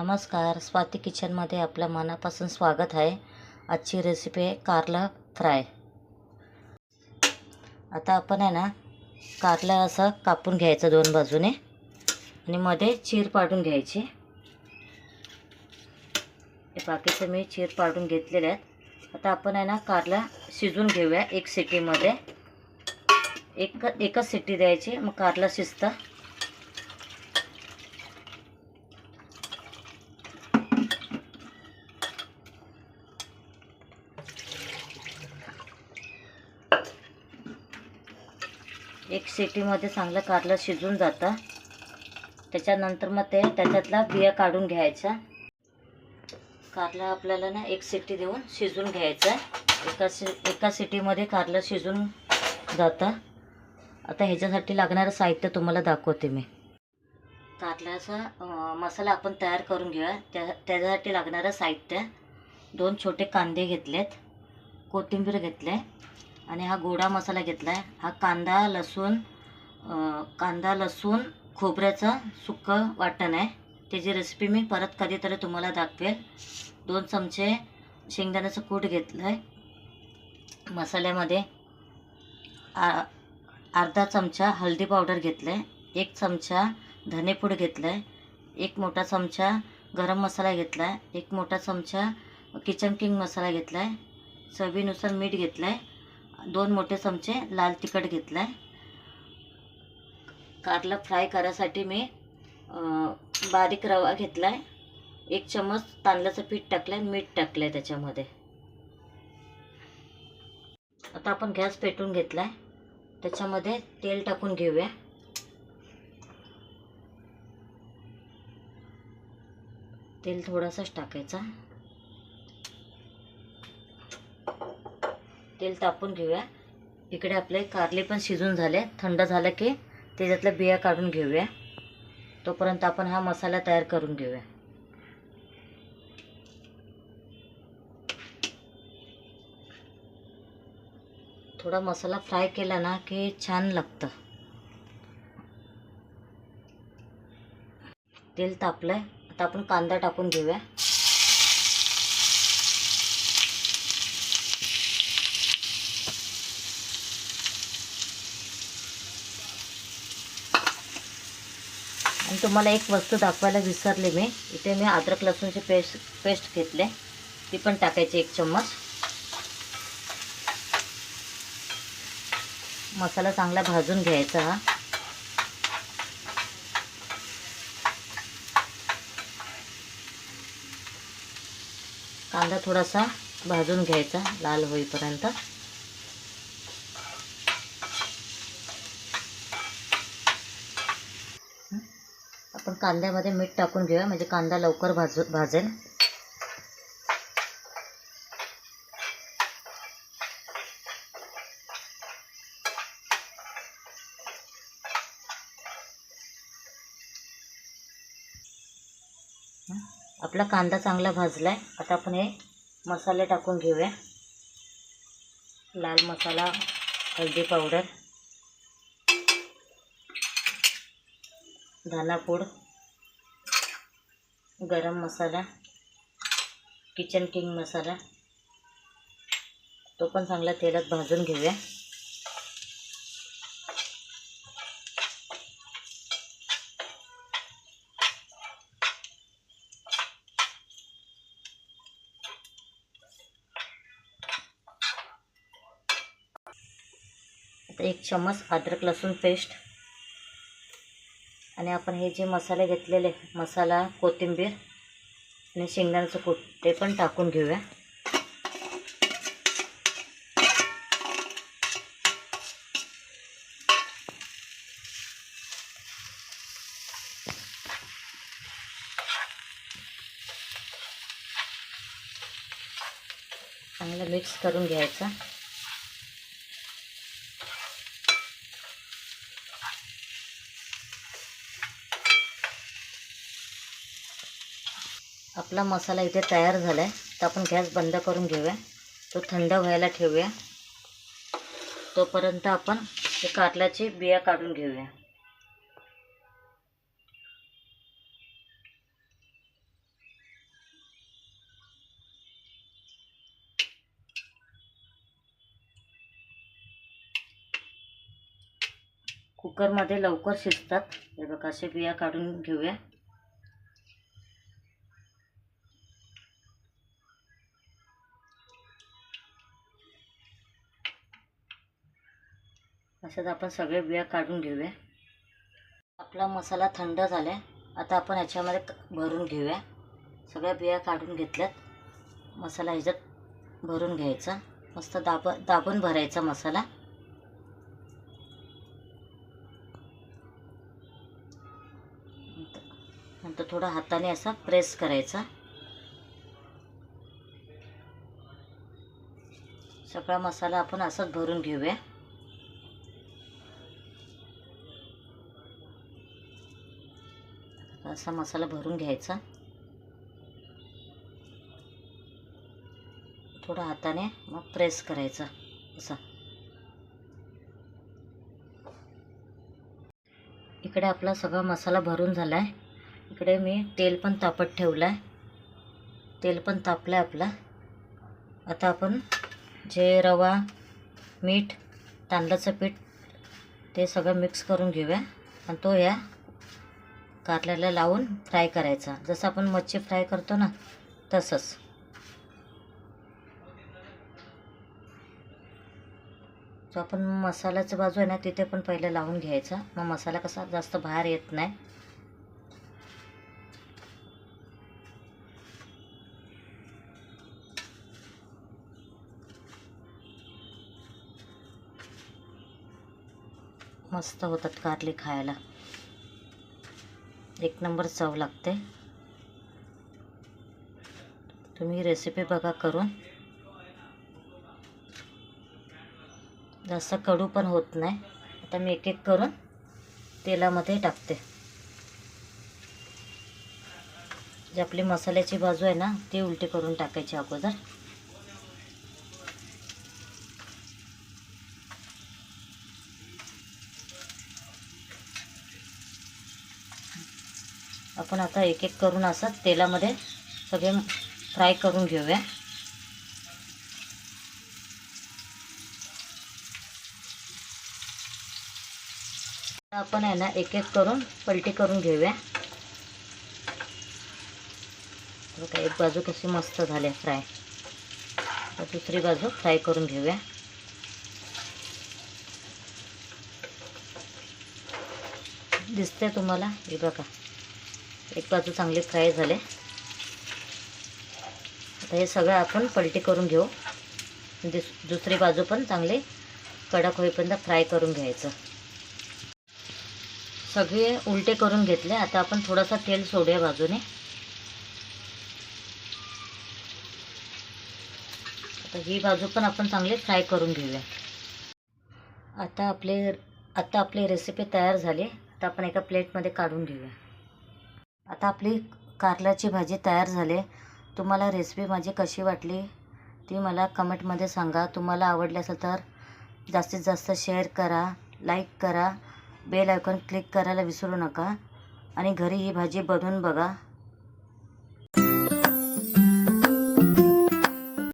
नमस्कार, स्वाती किचनमध्ये आपलं मनापासून स्वागत आहे. आजची रेसिपी आहे कारला फ्राय. आता आपण आहे ना कारला असं कापून घ्यायचं दोन बाजूने आणि मध्ये चीर पाडून घ्यायची. हे बाकीचं मी चीर पाडून घेतलेले आहेत. आता आपण आहे ना कारला शिजून घेऊया एक शिट्टीमध्ये. एकच शिट्टी द्यायची, मग कारला शिजतं. एक शिट्टीमध्ये चांगलं कारलं शिजून जातं. त्याच्यानंतर मग त्याच्यातला बिया काढून घ्यायचा. कारलं आपल्याला ना एक शिट्टी देऊन शिजून घ्यायचं. एका शिट्टीमध्ये कारलं शिजून जातं. आता ह्याच्यासाठी लागणारं साहित्य तुम्हाला दाखवते मी. कारल्याचा मसाला आपण तयार करून घेऊया. त्याच्यासाठी लागणारं साहित्य: 2 छोटे कांदे घेतलेत, कोथिंबीर घेतले आणि हा गोडा मसाला घेतला आहे. हा कांदा लसूण खोबऱ्याचं सुकं वाटण आहे. त्याची रेसिपी मी परत कधीतरी तुम्हाला दाखवेल. 2 चमचे शेंगदाण्याचं कूट घेतलं आहे. मसाल्यामध्ये अर्धा चमचा हळदी पावडर घेतलं आहे, 1 चमचा धनेपूड घेतलं आहे, 1 मोठा चमचा गरम मसाला घेतला आहे, 1 मोठा चमचा किचन किंग मसाला घेतला आहे, चवीनुसार मीठ घेतलं आहे, 2 मोठे चमचे लाल तिखट घेतलं आहे. कारलं फ्राय करायसाठी मी बारीक रवा घेतला आहे, 1 चम्मच तांदळाचं पीठ टाकलं आहे, मीठ टाकलं आहे त्याच्यामध्ये. आता आपण गॅस पेटवून घेतला आहे. त्याच्यामध्ये तेल टाकून घेऊया. तेल थोडासाच टाकायचा. तेल तापून घेऊया. इकडे आपले कारले पण शिजून झाले. थंड झालं की त्याच्यातल्या बिया काढून घेऊया. तोपर्यंत आपण हा मसाला तयार करून घेऊया. थोडा मसाला फ्राय केला ना की छान लागतं. तेल तापलंय. आता आपण कांदा टाकून घेऊया. आणि तुम्हाला एक वस्तू दाखवायला विसरले मी. इथे मी अद्रक लसूणची पेस्ट घेतले, ती पण टाकायची 1 चम्मच. मसाला चांगला भाजून घ्यायचा. हा कांदा थोडासा भाजून घ्यायचा लाल होईपर्यंत. आपण कांद्यामध्ये मीठ टाकून घेऊया, म्हणजे कांदा लवकर भाजेल. आपला कांदा चांगला भाजलाय. आता आपण हे मसाले टाकून घेऊया. लाल मसाला, हळदी पावडर, धनापूड, गरम मसाला, किचन किंग मसाला, तो पण चांगला तेलात भाजून घेऊया. आता 1 चम्मच अद्रक लसूण पेस्ट आणि आपण हे जे मसाले घेतलेले, मसाला, कोथिंबीर आणि शेंगदाण्याचं कूट, ते पण टाकून घेऊया. चांगलं मिक्स करून घ्यायचं. आपला मसाला इथे तयार झाला आहे. तर आपण गॅस बंद करून घेऊया. तो थंड व्हायला ठेवूया. तोपर्यंत आपण हे कारल्याची बिया काढून घेऊया. कुकरमध्ये लवकर शिजतात. हे बघा असे बिया काढून घेऊया. अशाच आपण सगळे बिया काढून घेऊया. आपला मसाला थंड झाला. आता आपण ह्याच्यामध्ये भरून घेऊया. सगळ्या बिया काढून घेतल्यात. मसाला ह्याच्यात भरून घ्यायचा. मस्त दाबून भरायचा मसाला. नंतर थोडा हाताने असा प्रेस करायचा. सगळा मसाला आपण असाच भरून घेऊया. असा मसाला भरून घ्यायचा. थोडा हाताने मग प्रेस करायचा असा. इकडे आपला सगळा मसाला भरून झाला आहे. इकडे मी तेल पण तापत ठेवलं आहे. तेल पण तापलं आहे आपला. आता आपण जे रवा, मीठ, तांदळाचं पीठ ते सगळं मिक्स करून घेऊया आणि तो या कारल्याला लावून फ्राय करायचा. जसं आपण मच्छी फ्राय करतो ना तसंच. जो आपण मसाल्याचं बाजू आहे ना तिथे पण पहिले लावून घ्यायचा. मग मसाला कसा जास्त बाहेर येत नाही. मस्त होतात कारले खायला. एक नंबर चव लागते. तुम्ही रेसिपी बघा करून. जास्त कडू पण होत नाही. आता मी एक एक करून तेलामध्ये टाकते. जी आपली मसाल्याची बाजू आहे ना ती उलटी करून टाकायची अगोदर. आपण आता एक एक करून असं तेलामध्ये सगळे फ्राय करून घेऊया. आपण आहे ना एक एक करून पलटी करून घेऊया. बघा एक बाजू कशी मस्त झाली फ्राय. तर दुसरी बाजू फ्राय करून घेऊया. दिसते तुम्हाला? हे बघा एक बाजू चांगली फ्राय झाले. आता हे सगळं आपण पलटी करून घेऊ. दुसरी बाजू पण चांगली कडक होईपर्यंत फ्राय करून घ्यायचं. सगळे उलटे करून घेतले. आता आपण थोडासा तेल सोडूया बाजूने. आता ही बाजू पण आपण चांगली फ्राय करून घेऊया. आता आपली रेसिपी तयार झाली. आता आपण एका प्लेटमध्ये काढून घेऊया. आता आपली कारल्याची भाजी तयार झाली. तुम्हाला रेसिपी माझी कशी वाटली ती मला कमेंटमध्ये सांगा. तुम्हाला आवडली असेल तर जास्तीत जास्त शेअर करा, लाईक करा, बेल आयकॉन क्लिक करायला विसरू नका आणि घरी ही भाजी बनवून बघा.